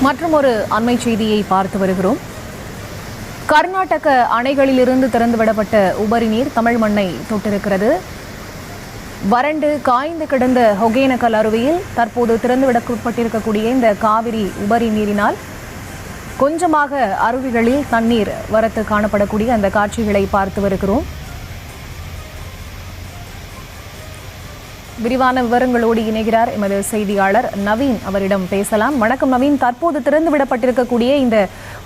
மற்றும் ஒரு அண்மை செய்தியை பார்த்து வருகிறோம். கர்நாடக அணைகளிலிருந்து திறந்துவிடப்பட்ட உபரி நீர் தமிழ் மண்ணை தொட்டிருக்கிறது. வறண்டு காய்ந்து கிடந்த ஒகேனக்கல் அருவியில் தற்போது திறந்துவிடப்பட்டிருக்கக்கூடிய இந்த காவிரி உபரி நீரினால் கொஞ்சமாக அருவிகளில் தண்ணீர் வரத்து காணப்படக்கூடிய அந்த காட்சிகளை பார்த்து வருகிறோம். விரிவான விவரங்களோடு இணைகிறார் எமது செய்தியாளர் நவீன். அவரிடம் பேசலாம். வணக்கம் நவீன். தற்போது திறந்துவிடப்பட்டிருக்கக்கூடிய இந்த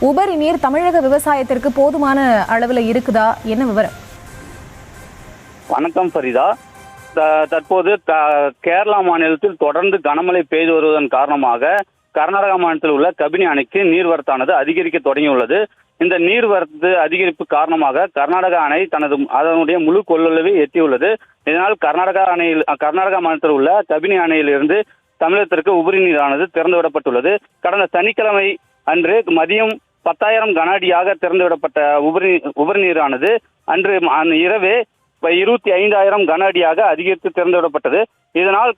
உபரி நீர் தமிழக விவசாயத்திற்கு போதுமான அளவில் இருக்குதா? என்ன விவரம்? வணக்கம் ஃபரிதா. தற்போது கேரளா மாநிலத்தில் தொடர்ந்து கனமழை பெய்து வருவதன் காரணமாக கர்நாடகா மாநிலத்தில் உள்ள கபினி அணைக்கு நீர்வரத்தானது அதிகரிக்க தொடங்கியுள்ளது. இந்த நீர்வரத்து அதிகரிப்பு காரணமாக கர்நாடகா அணை அதனுடைய முழு கொள்ளளவை எட்டியுள்ளது. இதனால் கர்நாடகா மாநிலத்தில் உள்ள கபினி அணையிலிருந்து தமிழகத்திற்கு உபரி நீரானது திறந்துவிடப்பட்டுள்ளது. கடந்த சனிக்கிழமை அன்று மதியம் 10,000 கன அடியாக திறந்துவிடப்பட்ட உபரி நீரானது அன்று இரவே 25,000 கன அடியாக அதிகரித்து திறந்துவிடப்பட்டது. இதனால்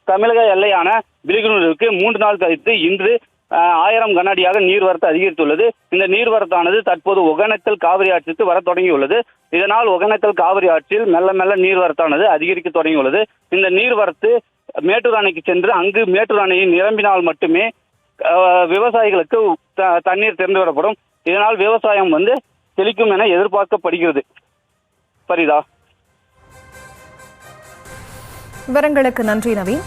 தமிழக எல்லையான பிலிகுனூருக்கு 3 நாள் கழித்து இன்று 1000 கன அடியாக நீர்வரத்து அதிகரித்துள்ளது. இந்த நீர்வரத்தானது தற்போது ஒகேனக்கல் காவிரி ஆற்றிற்கு வர தொடங்கியுள்ளது. இதனால் ஒகேனக்கல் காவிரி ஆற்றில் மெல்ல மெல்ல நீர்வரத்தானது அதிகரிக்க தொடங்கியுள்ளது. இந்த நீர்வரத்து மேட்டூர் அணைக்கு சென்று அங்கு மேட்டூர் அணையை நிரம்பினால் மட்டுமே விவசாயிகளுக்கு தண்ணீர் திறந்துவிடப்படும். இதனால் விவசாயம் செழிக்கும் என எதிர்பார்க்கப்படுகிறது. ஃபரிதா. விவரங்களுக்கு நன்றி நவீன்.